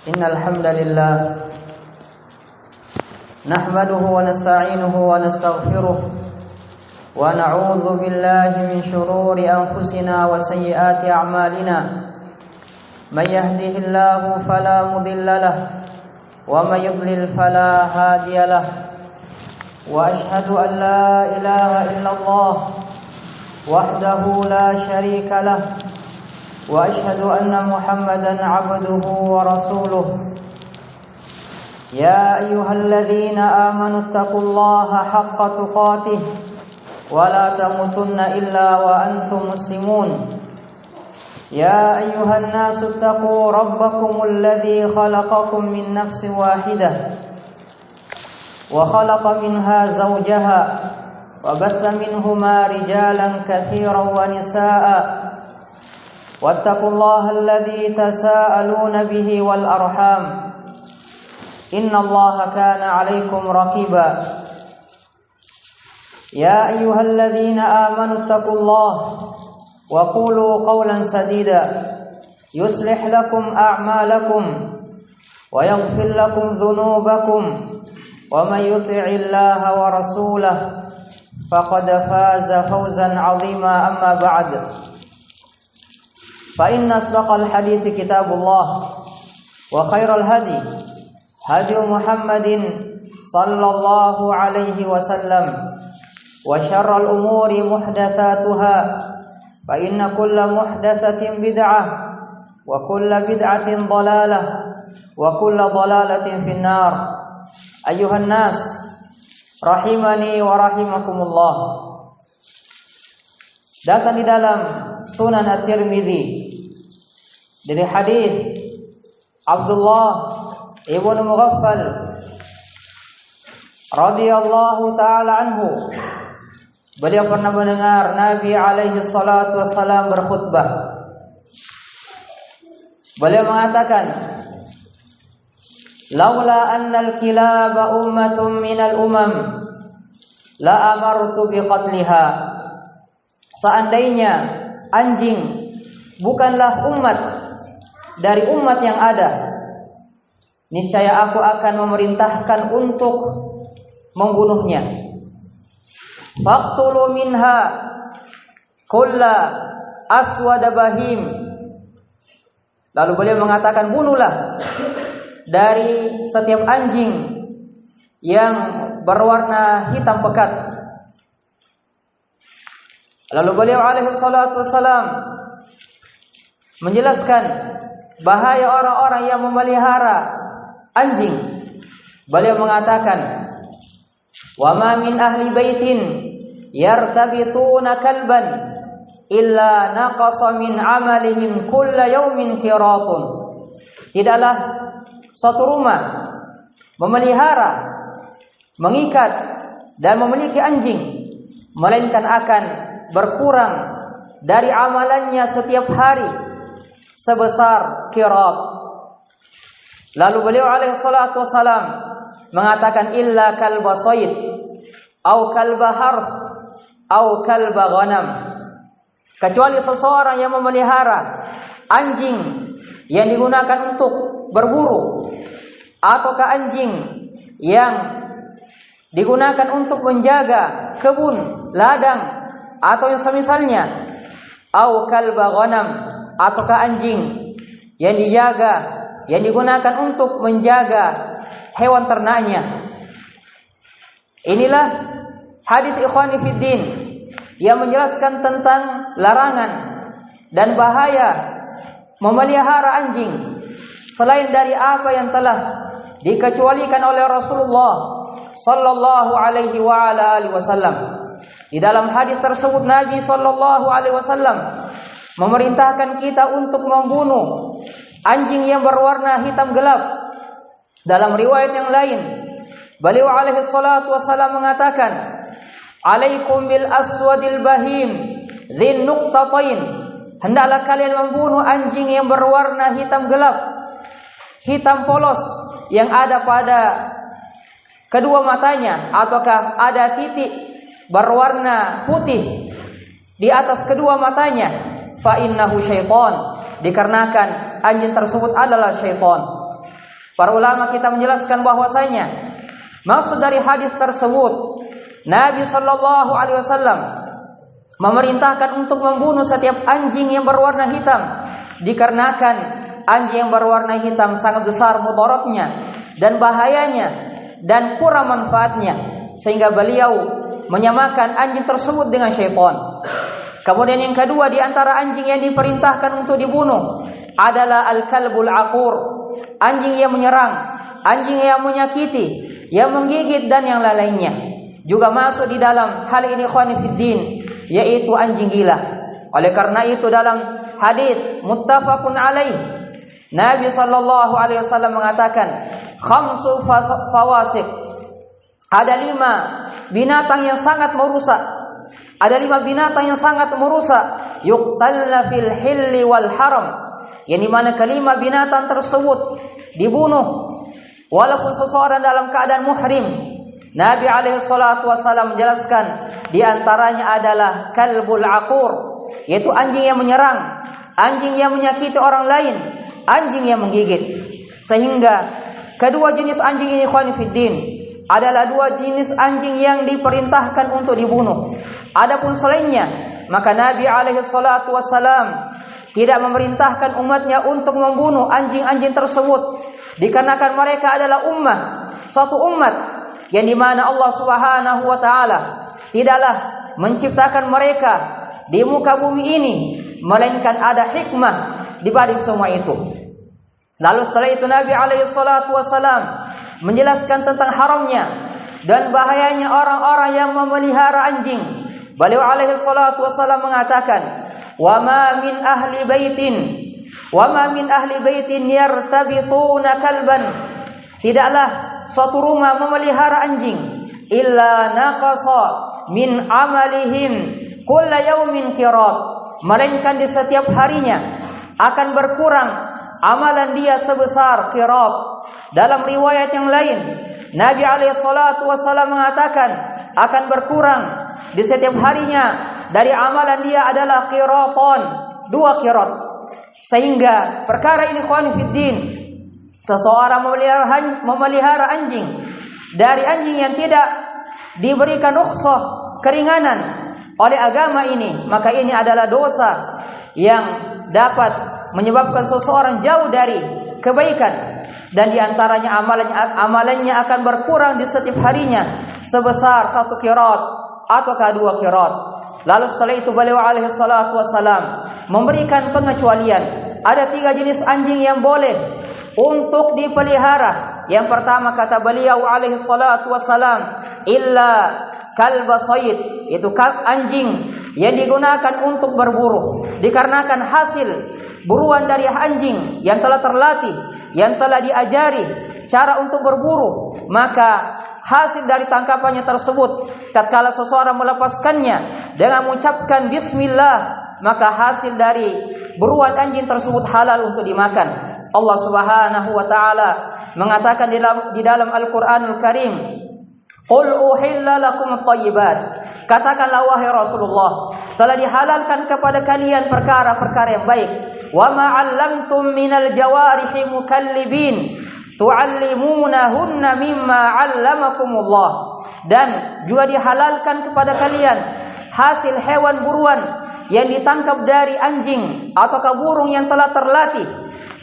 Innal hamdalillah nahmaduhu wa nasta'inuhu wa nastaghfiruh wa na'udzu billahi min shururi anfusina wa sayyiati a'malina may yahdihillahu fala mudilla lahu wa may yudlil fala hadiya lahu wa ashhadu an la ilaha illallah wahdahu la syarika lahu وأشهد أن محمدا عبده ورسوله يا أيها الذين آمنوا اتقوا الله حق تقاته ولا تموتن إلا وأنتم مسلمون يا أيها الناس اتقوا ربكم الذي خلقكم من نفس واحدة وخلق منها زوجها وبث منهما رجالا كثيرا ونساء واتقوا الله الذي تساءلون به والأرحام إن الله كان عليكم رقيبا يا أيها الذين آمنوا اتقوا الله وقولوا قولا سديدا يصلح لكم أعمالكم ويغفر لكم ذنوبكم ومن يطع الله ورسوله فقد فاز فوزا عظيما أما بعد فإن أصدق الحديث كتاب الله وخير الهدي هدي محمد صلى الله عليه وسلم وشر الأمور محدثاتها فإن كل محدثة بدعة وكل بدعة ضلالة وكل ضلالة في النار أيها الناس rahimani wa rahimakumullah. Datang di dalam Sunan At-Tirmidzi dari hadis Abdullah ibn Mughaffal radhiyallahu taala anhu. Beliau pernah mendengar Nabi alaihi salatu wassalam berkhutbah. Beliau mengatakan, "Laula annal kilaba ummatun minal umam la amartu biqatliha." Seandainya anjing bukanlah umat dari umat yang ada, niscaya aku akan memerintahkan untuk membunuhnya. Faqtulu minha kulla aswada bahim. Lalu beliau mengatakan, bunuhlah dari setiap anjing yang berwarna hitam pekat. Lalu beliau alaihi salatu wassalam menjelaskan bahaya orang-orang yang memelihara anjing. Beliau mengatakan, "Wa ma min ahli baitin yartabituna kalban illa naqasa min amalihim kulla yawmin qiratun." Tidaklah suatu rumah memelihara, mengikat dan memiliki anjing, melainkan akan berkurang dari amalannya setiap hari sebesar qirat. Lalu beliau alaihi salatu wasalam mengatakan, illa kalba sayd au kalba harth au kalba ghanam. Kecuali seseorang yang memelihara anjing yang digunakan untuk berburu, ataukah anjing yang digunakan untuk menjaga kebun, ladang, atau yang semisalnya, au kalba ghanam, ataukah anjing yang dijaga, yang digunakan untuk menjaga hewan ternaknya. Inilah hadis ikhwani fiddin yang menjelaskan tentang larangan dan bahaya memelihara anjing selain dari apa yang telah dikecualikan oleh Rasulullah sallallahu alaihi wa ala alihi wasallam. Di dalam hadis tersebut Nabi sallallahu alaihi wasallam memerintahkan kita untuk membunuh anjing yang berwarna hitam gelap. Dalam riwayat yang lain, beliau alaihi salatu wasallam mengatakan, "Alaikum bil aswadil bahim dzin nuqtatain." Hendaklah kalian membunuh anjing yang berwarna hitam gelap, hitam polos, yang ada pada kedua matanya, ataukah ada titik berwarna putih di atas kedua matanya. Fa innahu syaitan, dikarenakan anjing tersebut adalah syaitan. Para ulama kita menjelaskan bahwasanya maksud dari hadis tersebut, Nabi sallallahu alaihi wasallam memerintahkan untuk membunuh setiap anjing yang berwarna hitam, dikarenakan anjing yang berwarna hitam sangat besar mudaratnya dan bahayanya dan kurang manfaatnya, sehingga beliau menyamakan anjing tersebut dengan syaitan. Kemudian yang kedua di antara anjing yang diperintahkan untuk dibunuh adalah al-kalbul aqur, anjing yang menyerang, anjing yang menyakiti, yang menggigit dan yang lainnya. Juga masuk di dalam hal ini ikhwani fiddin, yaitu anjing gila. Oleh karena itu dalam hadis muttafaqun alaih, Nabi sallallahu alaihi wasallam mengatakan, khamsu fawasik, ada 5 binatang yang sangat merusak. Ada 5 binatang yang sangat merusak, yuqtalna fil hilli wal haram, yang dimana kelima binatang tersebut dibunuh walaupun seseorang dalam keadaan muhrim. Nabi alaihi salatu wasallam menjelaskan di antaranya adalah kalbul aqur, yaitu anjing yang menyerang, anjing yang menyakiti orang lain, anjing yang menggigit. Sehingga kedua jenis anjing ini ikhwan fiddin adalah 2 jenis anjing yang diperintahkan untuk dibunuh. Adapun selainnya, maka Nabi alaihi salatu wasallam tidak memerintahkan umatnya untuk membunuh anjing-anjing tersebut, dikarenakan mereka adalah suatu umat yang dimana Allah subhanahu wa ta'ala tidaklah menciptakan mereka di muka bumi ini, melainkan ada hikmah di balik semua itu. Lalu setelah itu Nabi alaihi salatu wasallam menjelaskan tentang haramnya dan bahayanya orang-orang yang memelihara anjing. Beliau alaihi salatu wasallam mengatakan, wa ma min ahli baitin yartabituna kalban, tidaklah suatu rumah memelihara anjing, illa naqasa min amalihim kulla yaumin qirat, melainkan di setiap harinya akan berkurang amalan dia sebesar qirat. Dalam riwayat yang lain, Nabi alaihi salatu wasallam mengatakan akan berkurang di setiap harinya dari amalan dia adalah qiratan, 2 qirat. Sehingga perkara ini ikhwan fiddin, seseorang memelihara anjing dari anjing yang tidak diberikan rukhsah, keringanan oleh agama ini, maka ini adalah dosa yang dapat menyebabkan seseorang jauh dari kebaikan, dan diantaranya amalannya akan berkurang di setiap harinya sebesar 1 qirat ataukah 2 qirat. Lalu setelah itu beliau alaihi salatu wassalam memberikan pengecualian. Ada 3 jenis anjing yang boleh untuk dipelihara. Yang pertama kata beliau alaihi salatu wassalam, illa kalba sayd, itu anjing yang digunakan untuk berburu, dikarenakan hasil buruan dari anjing yang telah terlatih, yang telah diajari cara untuk berburu, maka hasil dari tangkapannya tersebut tatkala seseorang melepaskannya dengan mengucapkan bismillah, maka hasil dari buruan anjing tersebut halal untuk dimakan. Allah Subhanahu wa taala mengatakan di dalam Al-Qur'anul Karim, qul uhilla lakum at-thayyibat, katakanlah wahai Rasulullah, telah dihalalkan kepada kalian perkara-perkara yang baik. Wa ma 'allamtum minal jawarihi mukallibin tu'allimunahunna mimma 'allamakumullah, dan juga dihalalkan kepada kalian hasil hewan buruan yang ditangkap dari anjing atau burung yang telah terlatih.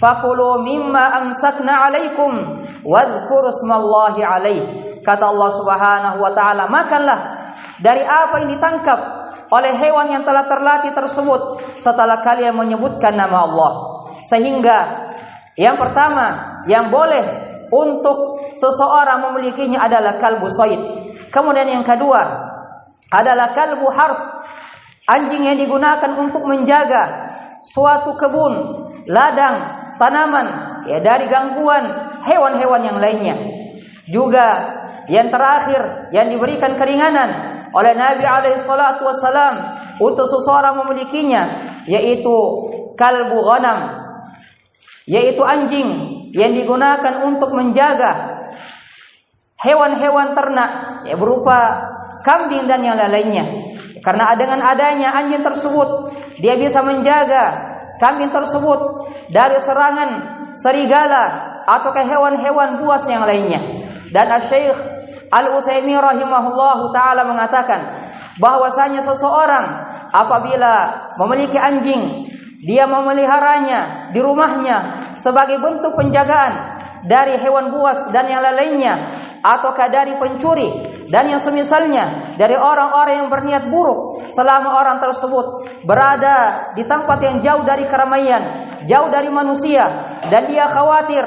Fakulu mimma amsakna 'alaikum wadhkuru smallahi 'alaih, kata Allah Subhanahu wa taala, makanlah dari apa yang ditangkap oleh hewan yang telah terlatih tersebut setelah kalian menyebutkan nama Allah. Sehingga yang pertama yang boleh untuk seseorang memilikinya adalah kalbu sayd. Kemudian yang kedua adalah kalbu harb, anjing yang digunakan untuk menjaga suatu kebun, ladang, tanaman, ya, dari gangguan hewan-hewan yang lainnya. Juga yang terakhir yang diberikan keringanan oleh Nabi alaihi salatu wassalam untuk seseorang memilikinya, yaitu kalbu ghanam, yaitu anjing yang digunakan untuk menjaga hewan-hewan ternak, ya, berupa kambing dan yang lainnya. Karena dengan adanya anjing tersebut, dia bisa menjaga kambing tersebut dari serangan serigala ataukah hewan-hewan buas yang lainnya. Dan Asy-Syaikh Al-Utsaimin rahimahullahu taala mengatakan bahwasanya seseorang apabila memiliki anjing, dia memeliharanya di rumahnya sebagai bentuk penjagaan dari hewan buas dan yang lainnya, ataukah dari pencuri dan yang semisalnya dari orang-orang yang berniat buruk, selama orang tersebut berada di tempat yang jauh dari keramaian, jauh dari manusia, dan dia khawatir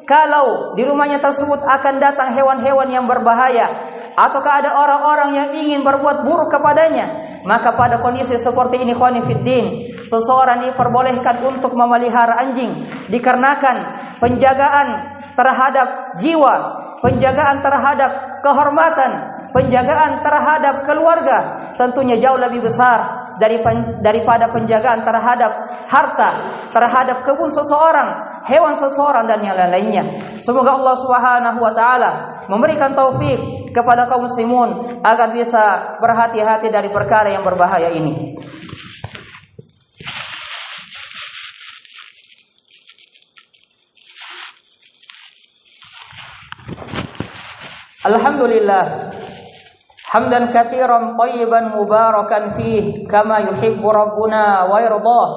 kalau di rumahnya tersebut akan datang hewan-hewan yang berbahaya, ataukah ada orang-orang yang ingin berbuat buruk kepadanya, maka pada kondisi seperti ini, ikhwani fiddin, seseorang diperbolehkan untuk memelihara anjing, dikarenakan penjagaan terhadap jiwa, penjagaan terhadap kehormatan, penjagaan terhadap keluarga tentunya jauh lebih besar daripada penjagaan terhadap harta, terhadap kebun seseorang, hewan seseorang dan yang lainnya. Semoga Allah Subhanahu wa taala memberikan taufik kepada kaum muslimun agar bisa berhati-hati dari perkara yang berbahaya ini. Alhamdulillah hamdan katsiran thayyiban mubarakan fihi kama yuhibbu rabbuna wa yardah.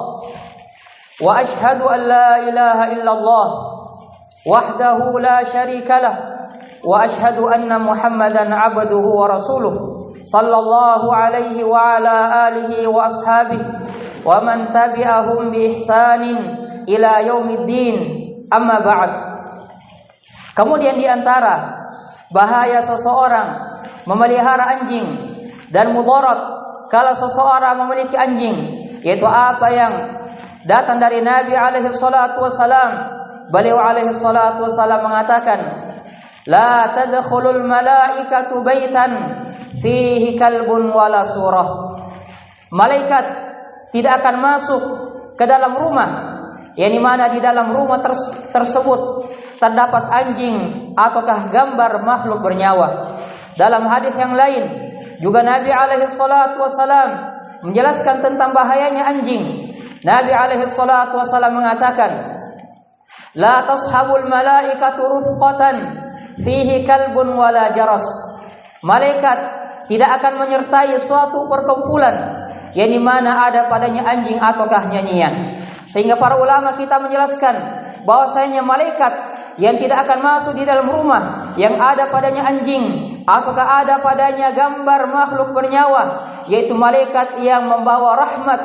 Wa ashhadu an la ilaha illallah wahdahu la syarika lah, wa ashhadu anna Muhammadan abduhu wa rasuluh sallallahu alaihi wa ala alihi wa ashabihi wa man tabi'ahum bi ihsanin ila yaumiddin. Amma ba'd. Kemudian di antara bahaya seseorang memelihara anjing dan mudarat kalau seseorang memiliki anjing, yaitu apa yang datang dari Nabi alaihi salatu wasalam. Beliau alaihi salatu wasalam mengatakan, la tadkhulul malaikatu baitan fihi kalbun wala surah. Malaikat tidak akan masuk ke dalam rumah, yang dimana di dalam rumah tersebut terdapat anjing ataukah gambar makhluk bernyawa. Dalam hadis yang lain juga Nabi alaihi salatu wasalam menjelaskan tentang bahayanya anjing. Nabi alaihi salatu wasalam mengatakan, la tashabul malaikatu rufqatan fihi kalbun wala jaras. Malaikat tidak akan menyertai suatu perkumpulan yang dimana ada padanya anjing ataukah nyanyian. Sehingga para ulama kita menjelaskan bahwasanya malaikat yang tidak akan masuk di dalam rumah yang ada padanya anjing ataukah ada padanya gambar makhluk bernyawa, yaitu malaikat yang membawa rahmat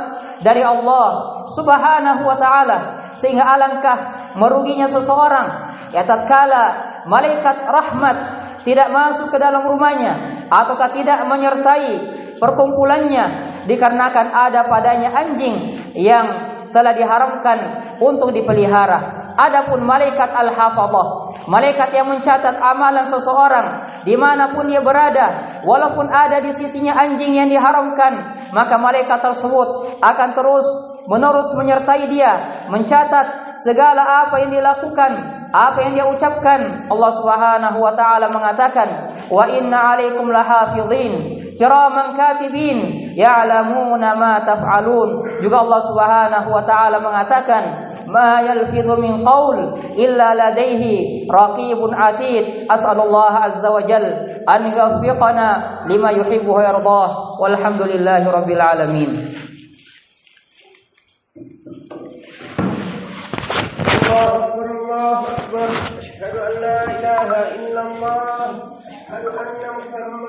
dari Allah Subhanahu wa taala. Sehingga alangkah meruginya seseorang ya tatkala malaikat rahmat tidak masuk ke dalam rumahnya ataukah tidak menyertai perkumpulannya dikarenakan ada padanya anjing yang telah diharamkan untuk dipelihara. Adapun malaikat al-hafadhah, malaikat yang mencatat amalan seseorang dimanapun dia berada, walaupun ada di sisinya anjing yang diharamkan, maka malaikat tersebut akan terus menerus menyertai dia, mencatat segala apa yang dilakukan, apa yang dia ucapkan. Allah Subhanahu wa taala mengatakan, wa inna 'alaikum lahafizin kiraman katibin ya'lamuna ma taf'alun. Juga Allah Subhanahu wa taala mengatakan, ma yalfidhu min qaul illa ladaihi raqibun atid. As'alullah azza wa jal an yuwaffiqana lima yuhibbu wa yardah. Walhamdulillahi rabbil alamin. Allahu akbar. Asyhadu an la ilaha illallah. Asyhadu anna Muhammadan